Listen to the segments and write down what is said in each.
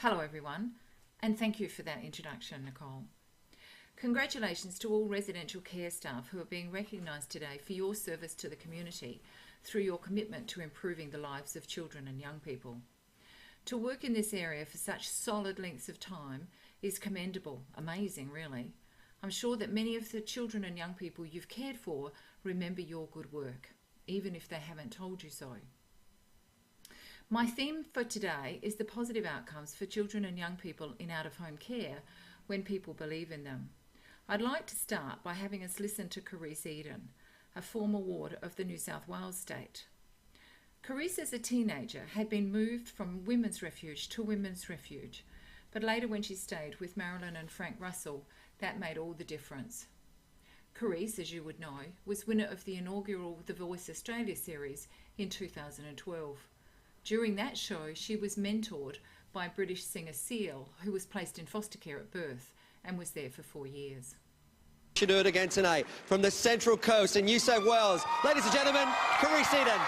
Hello everyone, and thank you for that introduction, Nicole. Congratulations to all residential care staff who are being recognised today for your service to the community through your commitment to improving the lives of children and young people. To work in this area for such solid lengths of time is commendable, amazing really. I'm sure that many of the children and young people you've cared for remember your good work, even if they haven't told you so. My theme for today is the positive outcomes for children and young people in out-of-home care when people believe in them. I'd like to start by having us listen to Carice Eden, a former ward of the New South Wales state. Carice, as a teenager, had been moved from women's refuge to women's refuge, but later when she stayed with Marilyn and Frank Russell, that made all the difference. Carice, as you would know, was winner of the inaugural The Voice Australia series in 2012. During that show, she was mentored by British singer Seal, who was placed in foster care at birth and was there for 4 years. Should do it again tonight from the Central Coast in New South Wales. Ladies and gentlemen, Carice Eden.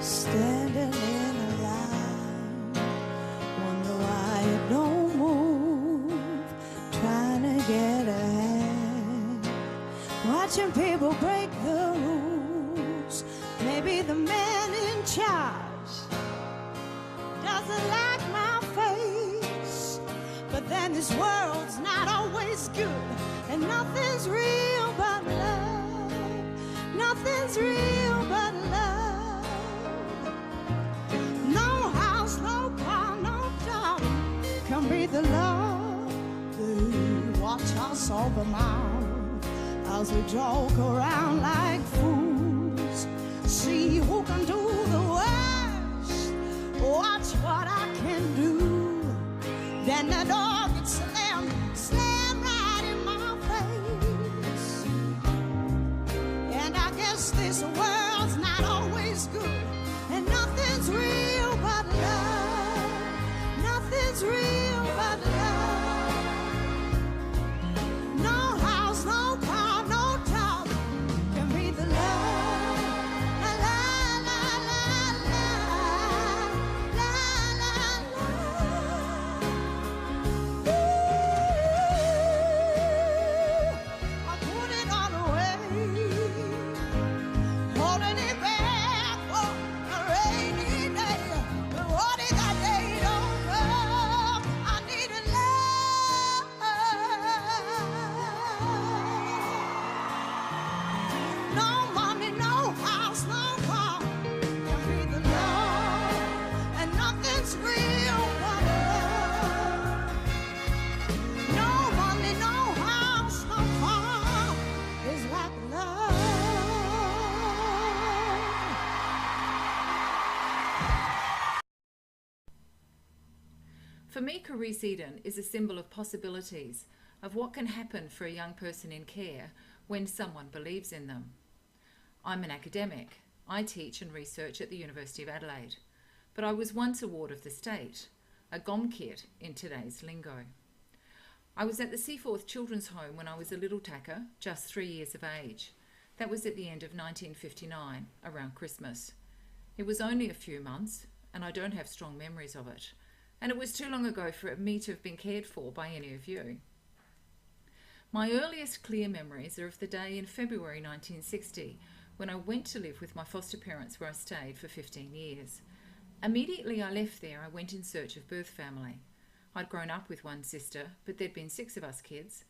Standing in a line, wonder why you don't move, trying to get ahead, watching people break the rules. Maybe the man in charge doesn't like my face, but then this world's not always good, and nothing's real but love. Nothing's real but love. No house, no car, no job can be the love. They watch us overmount as we joke around like fools. See who can do the worst. Watch what I can do. Then the door gets slammed right in my face. And I guess this world's not always good, and nothing's real but love. Nothing's real but love. No house, no car, no job can be the love. La la la la la la la la. Ooh, I put it all away, holding it back for a rainy day. But what if that day don't come? I need a love. No money, no house, no car can be the love, and nothing's real but love. No money, no house, no car is like love. For me, Carice Eden is a symbol of possibilities, of what can happen for a young person in care when someone believes in them. I'm an academic. I teach and research at the University of Adelaide, but I was once a ward of the state, a GOM kid in today's lingo. I was at the Seaforth Children's Home when I was a little tacker, just 3 years of age. That was at the end of 1959, around Christmas. It was only a few months, and I don't have strong memories of it, and it was too long ago for me to have been cared for by any of you. My earliest clear memories are of the day in February 1960 when I went to live with my foster parents where I stayed for 15 years. Immediately I left there, I went in search of birth family. I'd grown up with one sister, but there'd been 6 of us kids.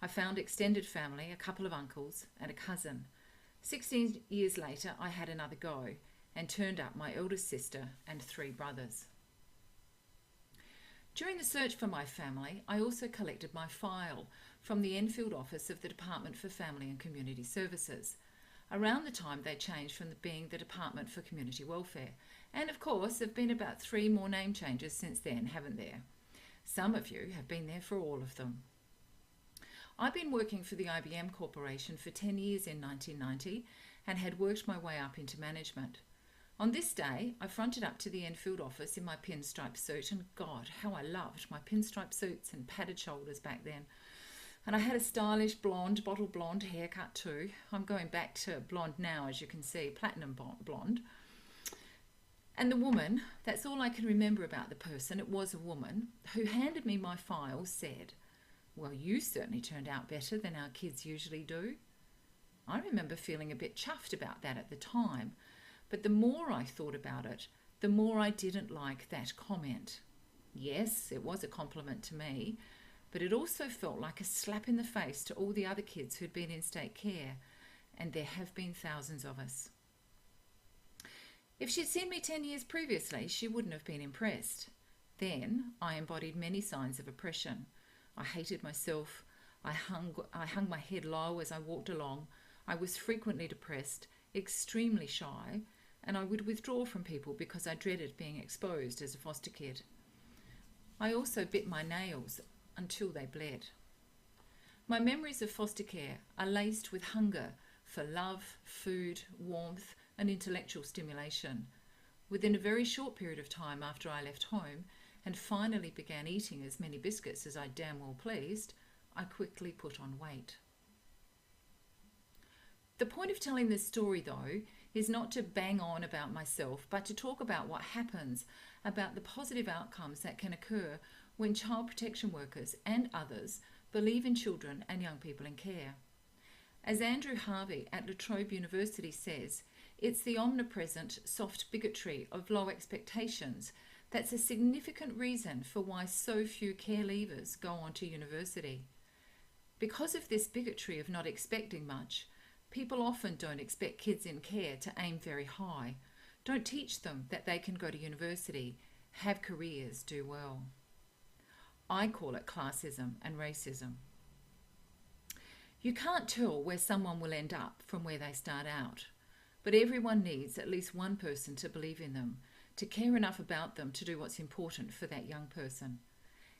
I found extended family, a couple of uncles and a cousin. 16 years later I had another go and turned up my eldest sister and 3 brothers. During the search for my family, I also collected my file from the Enfield office of the Department for Family and Community Services. Around the time they changed from being the Department for Community Welfare. And of course, there have been about 3 more name changes since then, haven't there? Some of you have been there for all of them. I've been working for the IBM Corporation for 10 years in 1990 and had worked my way up into management. On this day, I fronted up to the Enfield office in my pinstripe suit, and God, how I loved my pinstripe suits and padded shoulders back then. And I had a stylish blonde, bottle blonde haircut too. I'm going back to blonde now, as you can see, platinum blonde. And the woman, that's all I can remember about the person, it was a woman, who handed me my files, said, "Well, you certainly turned out better than our kids usually do." I remember feeling a bit chuffed about that at the time, but the more I thought about it, the more I didn't like that comment. Yes, it was a compliment to me, but it also felt like a slap in the face to all the other kids who'd been in state care, and there have been thousands of us. If she'd seen me 10 years previously, she wouldn't have been impressed. Then I embodied many signs of oppression. I hated myself. I hung my head low as I walked along. I was frequently depressed, extremely shy, and I would withdraw from people because I dreaded being exposed as a foster kid. I also bit my nails until they bled. My memories of foster care are laced with hunger for love, food, warmth, and intellectual stimulation. Within a very short period of time after I left home and finally began eating as many biscuits as I damn well pleased, I quickly put on weight. The point of telling this story, though, is not to bang on about myself, but to talk about what happens, about the positive outcomes that can occur when child protection workers and others believe in children and young people in care. As Andrew Harvey at La Trobe University says, it's the omnipresent soft bigotry of low expectations that's a significant reason for why so few care leavers go on to university. Because of this bigotry of not expecting much, people often don't expect kids in care to aim very high, don't teach them that they can go to university, have careers, do well. I call it classism and racism. You can't tell where someone will end up from where they start out, but everyone needs at least one person to believe in them, to care enough about them to do what's important for that young person.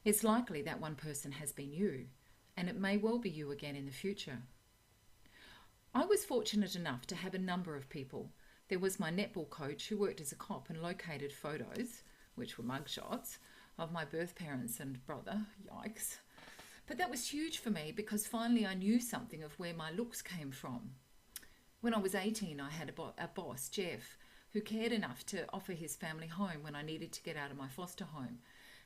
It's likely that one person has been you, and it may well be you again in the future. I was fortunate enough to have a number of people. There was my netball coach who worked as a cop and located photos, which were mugshots, of my birth parents and brother. Yikes. But that was huge for me because finally I knew something of where my looks came from. When I was 18, I had a boss, Jeff, who cared enough to offer his family home when I needed to get out of my foster home.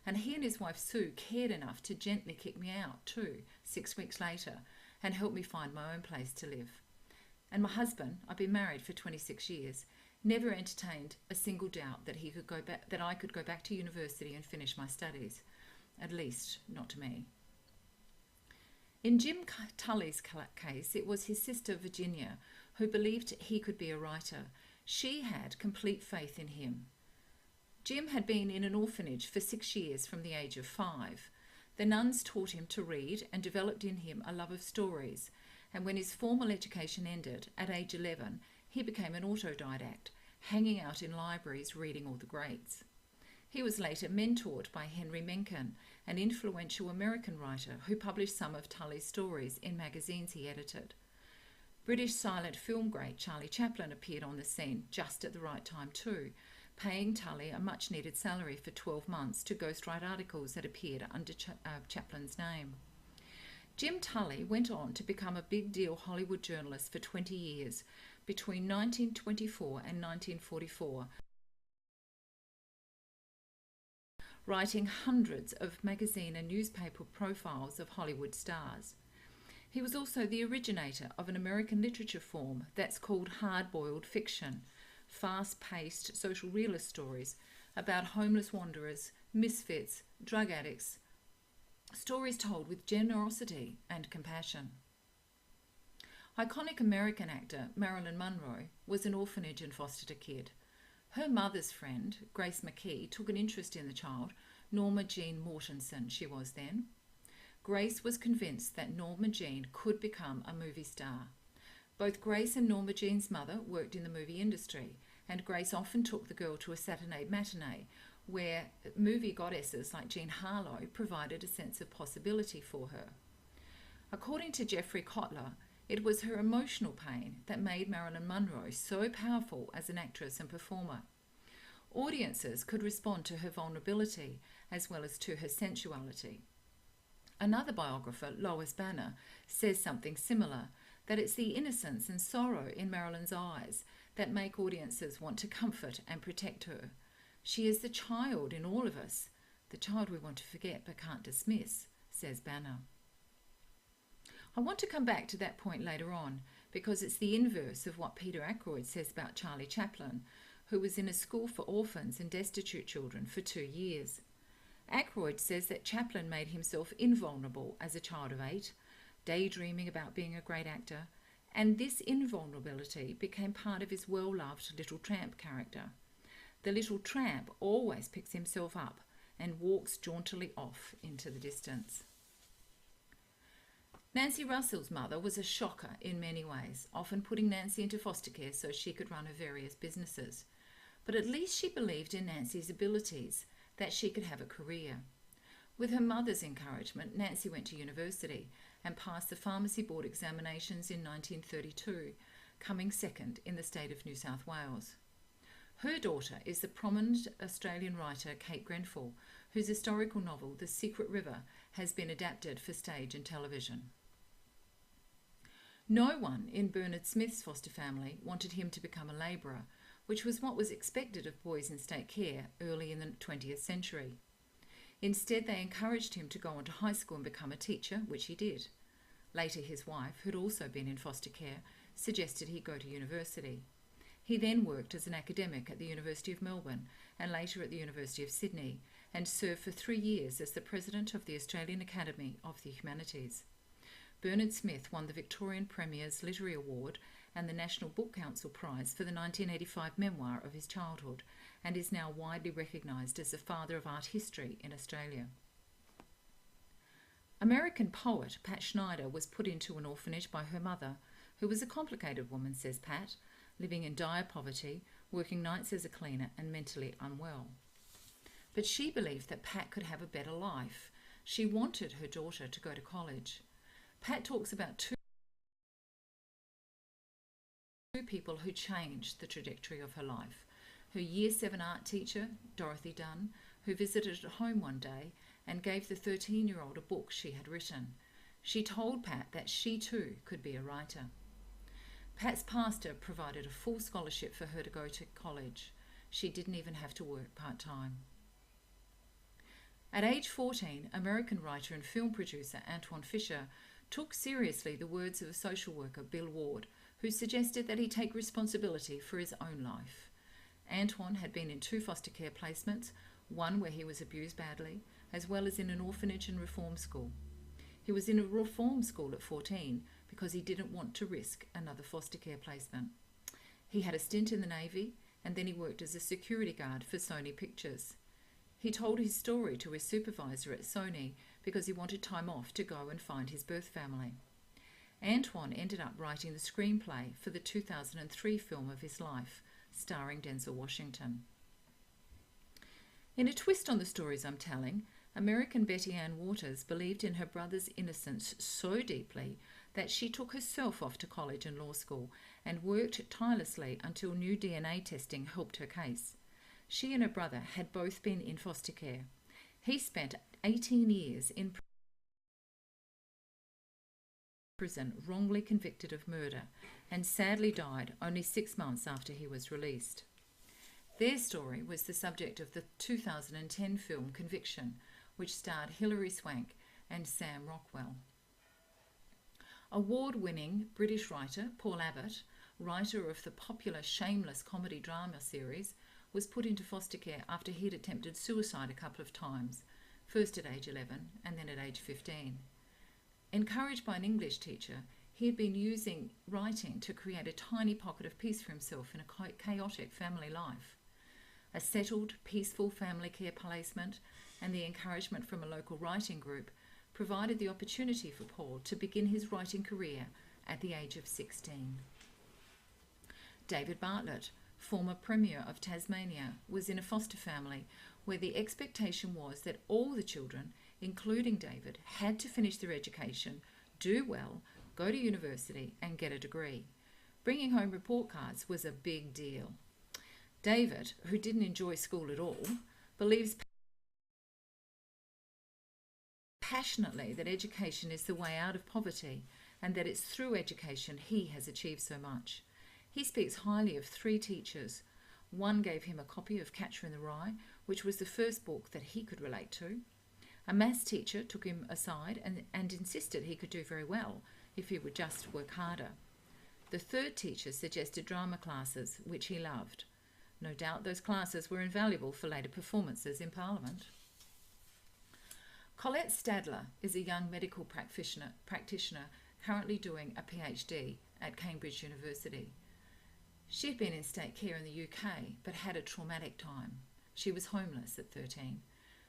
And he and his wife Sue cared enough to gently kick me out too, 6 weeks later, and help me find my own place to live. And my husband, I've been married for 26 years, never entertained a single doubt that I could go back to university and finish my studies. At least, not to me. In Jim Tully's case, it was his sister Virginia who believed he could be a writer. She had complete faith in him. Jim had been in an orphanage for 6 years from the age of 5. The nuns taught him to read and developed in him a love of stories, and when his formal education ended, at age 11, he became an autodidact, hanging out in libraries reading all the greats. He was later mentored by Henry Mencken, an influential American writer who published some of Tully's stories in magazines he edited. British silent film great Charlie Chaplin appeared on the scene just at the right time too, paying Tully a much-needed salary for 12 months to ghostwrite articles that appeared under Chaplin's name. Jim Tully went on to become a big-deal Hollywood journalist for 20 years, between 1924 and 1944, writing hundreds of magazine and newspaper profiles of Hollywood stars. He was also the originator of an American literature form that's called hard-boiled fiction, fast-paced social realist stories about homeless wanderers, misfits, drug addicts, stories told with generosity and compassion. Iconic American actor Marilyn Monroe was an orphanage and fostered a kid. Her mother's friend, Grace McKee, took an interest in the child, Norma Jean Mortensen she was then. Grace was convinced that Norma Jean could become a movie star. Both Grace and Norma Jean's mother worked in the movie industry, and Grace often took the girl to a Saturday matinee where movie goddesses like Jean Harlow provided a sense of possibility for her. According to Jeffrey Kotler, it was her emotional pain that made Marilyn Monroe so powerful as an actress and performer. Audiences could respond to her vulnerability as well as to her sensuality. Another biographer, Lois Banner, says something similar, that it's the innocence and sorrow in Marilyn's eyes that make audiences want to comfort and protect her. She is the child in all of us, the child we want to forget but can't dismiss, says Banner. I want to come back to that point later on, because it's the inverse of what Peter Ackroyd says about Charlie Chaplin, who was in a school for orphans and destitute children for 2 years. Ackroyd says that Chaplin made himself invulnerable as a child of 8, daydreaming about being a great actor, and this invulnerability became part of his well-loved Little Tramp character. The little tramp always picks himself up and walks jauntily off into the distance. Nancy Russell's mother was a shocker in many ways, often putting Nancy into foster care so she could run her various businesses. But at least she believed in Nancy's abilities, that she could have a career. With her mother's encouragement, Nancy went to university and passed the Pharmacy Board examinations in 1932, coming second in the state of New South Wales. Her daughter is the prominent Australian writer Kate Grenfell, whose historical novel The Secret River has been adapted for stage and television. No one in Bernard Smith's foster family wanted him to become a labourer, which was what was expected of boys in state care early in the 20th century. Instead, they encouraged him to go on to high school and become a teacher, which he did. Later, his wife, who'd also been in foster care, suggested he go to university. He then worked as an academic at the University of Melbourne and later at the University of Sydney, and served for 3 years as the president of the Australian Academy of the Humanities. Bernard Smith won the Victorian Premier's Literary Award and the National Book Council Prize for the 1985 memoir of his childhood, and is now widely recognised as the father of art history in Australia. American poet Pat Schneider was put into an orphanage by her mother, who was a complicated woman, says Pat, living in dire poverty, working nights as a cleaner and mentally unwell. But she believed that Pat could have a better life. She wanted her daughter to go to college. Pat talks about two people who changed the trajectory of her life. Her Year 7 art teacher, Dorothy Dunn, who visited at home one day and gave the 13-year-old a book she had written. She told Pat that she too could be a writer. Pat's pastor provided a full scholarship for her to go to college. She didn't even have to work part-time. At age 14, American writer and film producer Antoine Fisher took seriously the words of a social worker, Bill Ward, who suggested that he take responsibility for his own life. Antoine had been in 2 foster care placements, one where he was abused badly, as well as in an orphanage and reform school. He was in a reform school at 14 because he didn't want to risk another foster care placement. He had a stint in the Navy, and then he worked as a security guard for Sony Pictures. He told his story to his supervisor at Sony because he wanted time off to go and find his birth family. Antoine ended up writing the screenplay for the 2003 film of his life, starring Denzel Washington. In a twist on the stories I'm telling, American Betty Ann Waters believed in her brother's innocence so deeply that she took herself off to college and law school and worked tirelessly until new DNA testing helped her case. She and her brother had both been in foster care. He spent 18 years in prison, wrongly convicted of murder, and sadly died only 6 months after he was released. Their story was the subject of the 2010 film Conviction, which starred Hilary Swank and Sam Rockwell. Award-winning British writer Paul Abbott, writer of the popular Shameless comedy drama series, was put into foster care after he'd attempted suicide a couple of times, first at age 11 and then at age 15. Encouraged by an English teacher, he had been using writing to create a tiny pocket of peace for himself in a chaotic family life. A settled, peaceful family care placement and the encouragement from a local writing group provided the opportunity for Paul to begin his writing career at the age of 16. David Bartlett, former Premier of Tasmania, was in a foster family where the expectation was that all the children, including David, had to finish their education, do well, go to university and get a degree. Bringing home report cards was a big deal. David, who didn't enjoy school at all, believes passionately that education is the way out of poverty and that it's through education he has achieved so much. He speaks highly of 3 teachers. One gave him a copy of Catcher in the Rye, which was the first book that he could relate to. A maths teacher took him aside and insisted he could do very well if he would just work harder. The 3rd teacher suggested drama classes, which he loved. No doubt those classes were invaluable for later performances in Parliament. Colette Stadler is a young medical practitioner currently doing a PhD at Cambridge University. She'd been in state care in the UK but had a traumatic time. She was homeless at 13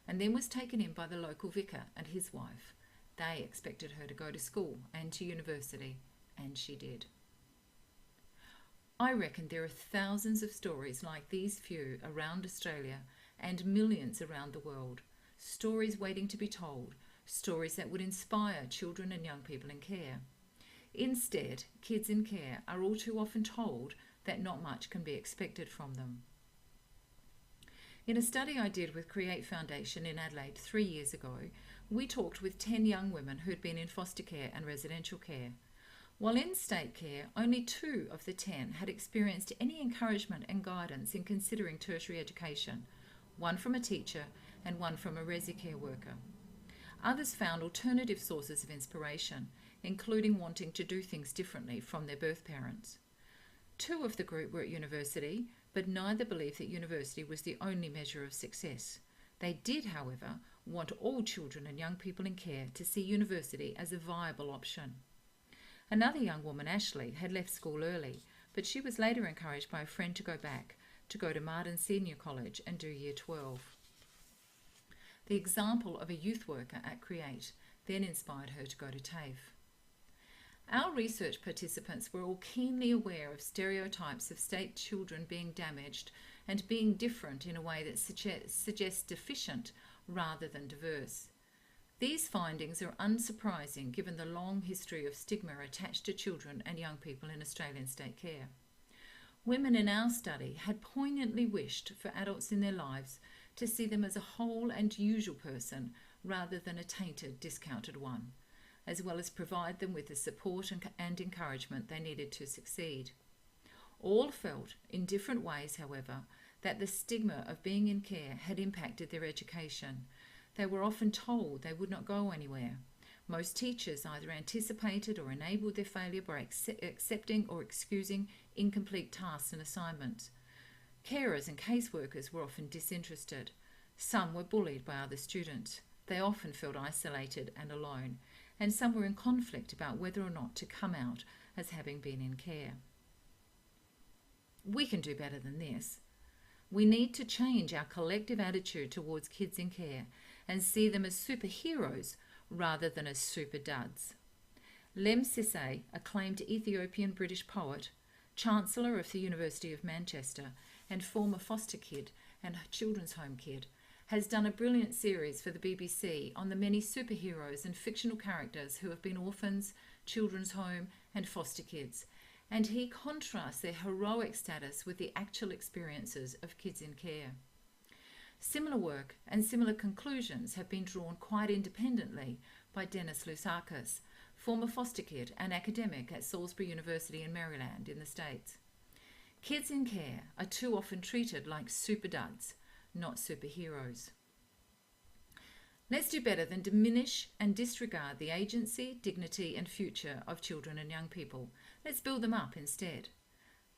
and then was taken in by the local vicar and his wife. They expected her to go to school and to university, and she did. I reckon there are thousands of stories like these few around Australia and millions around the world, stories waiting to be told, stories that would inspire children and young people in care. Instead, kids in care are all too often told that not much can be expected from them. In a study I did with Create Foundation in Adelaide 3 years ago, we talked with 10 young women who'd been in foster care and residential care. While in state care, only 2 of the 10 had experienced any encouragement and guidance in considering tertiary education, one from a teacher and one from a resi care worker. Others found alternative sources of inspiration, including wanting to do things differently from their birth parents. 2 of the group were at university, but neither believed that university was the only measure of success. They did, however, want all children and young people in care to see university as a viable option. Another young woman, Ashley, had left school early, but she was later encouraged by a friend to go back, to go to Martin Senior College and do Year 12. The example of a youth worker at Create then inspired her to go to TAFE. Our research participants were all keenly aware of stereotypes of state children being damaged and being different in a way that suggests deficient rather than diverse. These findings are unsurprising given the long history of stigma attached to children and young people in Australian state care. Women in our study had poignantly wished for adults in their lives to see them as a whole and usual person rather than a tainted, discounted one, as well as provide them with the support and encouragement they needed to succeed. All felt, in different ways, however, that the stigma of being in care had impacted their education. They were often told they would not go anywhere. Most teachers either anticipated or enabled their failure by accepting or excusing incomplete tasks and assignments. Carers and caseworkers were often disinterested. Some were bullied by other students. They often felt isolated and alone, and some were in conflict about whether or not to come out as having been in care. We can do better than this. We need to change our collective attitude towards kids in care and see them as superheroes rather than as super duds. Lem Sissay, acclaimed Ethiopian British poet, Chancellor of the University of Manchester and former foster kid and children's home kid, has done a brilliant series for the BBC on the many superheroes and fictional characters who have been orphans, children's home and foster kids, and he contrasts their heroic status with the actual experiences of kids in care. Similar work and similar conclusions have been drawn quite independently by Dennis Lousakis, former foster kid and academic at Salisbury University in Maryland in the States. Kids in care are too often treated like super duds, not superheroes. Let's do better than diminish and disregard the agency, dignity and future of children and young people. Let's build them up instead.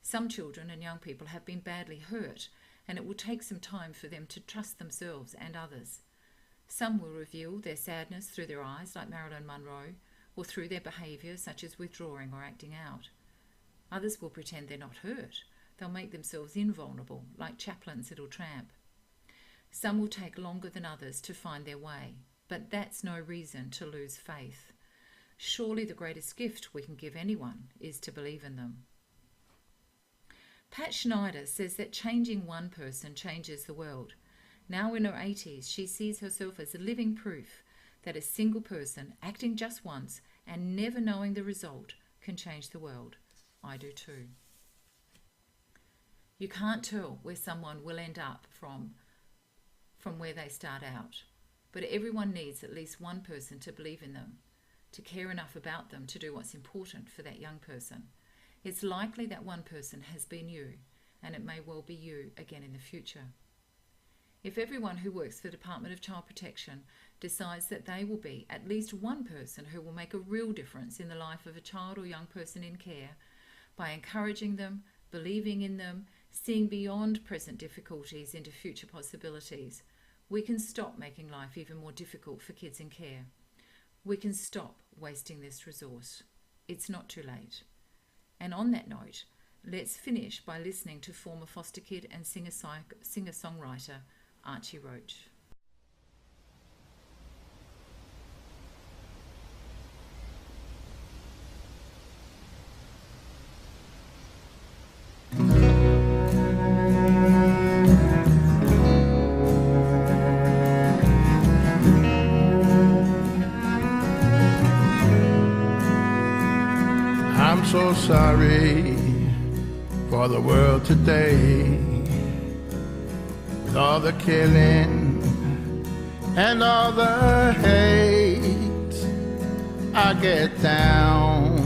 Some children and young people have been badly hurt, and it will take some time for them to trust themselves and others. Some will reveal their sadness through their eyes, like Marilyn Monroe, or through their behaviour, such as withdrawing or acting out. Others will pretend they're not hurt. They'll make themselves invulnerable, like Chaplin's little tramp. Some will take longer than others to find their way, but that's no reason to lose faith. Surely the greatest gift we can give anyone is to believe in them. Pat Schneider says that changing one person changes the world. Now in her 80s, she sees herself as living proof that a single person acting just once and never knowing the result can change the world. I do too. You can't tell where someone will end up from where they start out, but everyone needs at least one person to believe in them, to care enough about them to do what's important for that young person. It's likely that one person has been you, and it may well be you again in the future. If everyone who works for the Department of Child Protection decides that they will be at least one person who will make a real difference in the life of a child or young person in care, by encouraging them, believing in them, seeing beyond present difficulties into future possibilities, we can stop making life even more difficult for kids in care. We can stop wasting this resource. It's not too late. And on that note, let's finish by listening to former foster kid and singer-songwriter Archie Roach. I'm so sorry for the world today, with all the killing and all the hate. I get down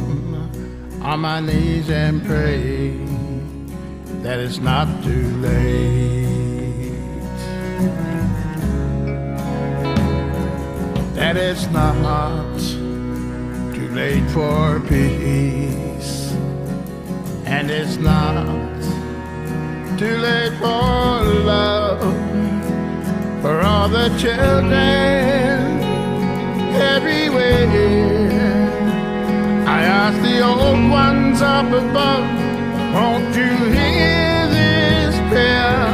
on my knees and pray that it's not too late, that it's not too late for peace, and it's not too late for love, for all the children everywhere. I ask the old ones up above, won't you hear this prayer?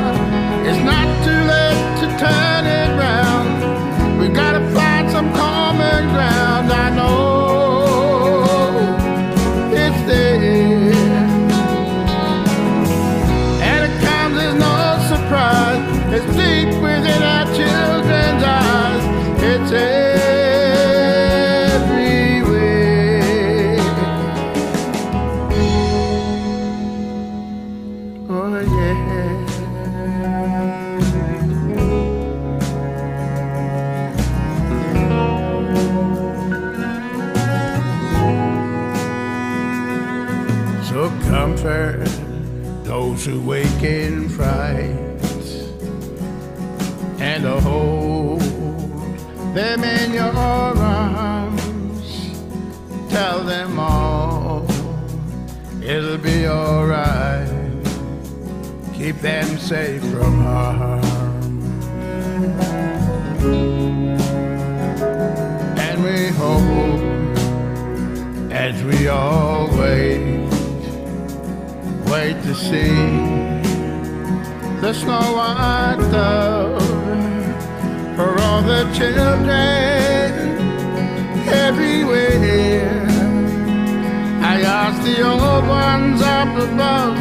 It's not too late to turn it round. We gotta find some common ground. I know it's there, and it comes as no surprise. It's deep within our children's eyes. It's everywhere. Oh yeah. So comfort those who wake in fright, and to hold them in your arms. Tell them all it'll be alright. Keep them safe from harm. And we hope, as we all wait to see the snow white dove, for all the children everywhere. I ask the old ones up above,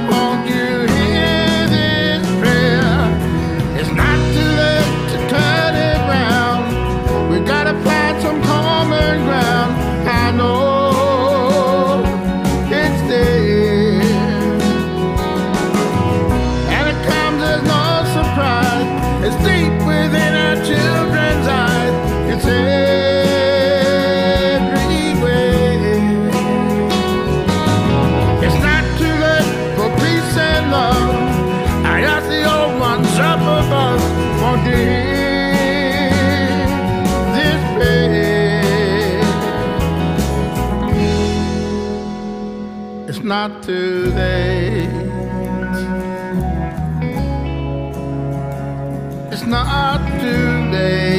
won't you hear this prayer? It's not too late to turn it round. We gotta find some common ground. I know it's there, and it comes as no surprise. It's deep within our children's eyes. It's everywhere. It's not too late for peace and love. I ask the old ones up above, won't you hear this prayer? It's not too late. It's not too late.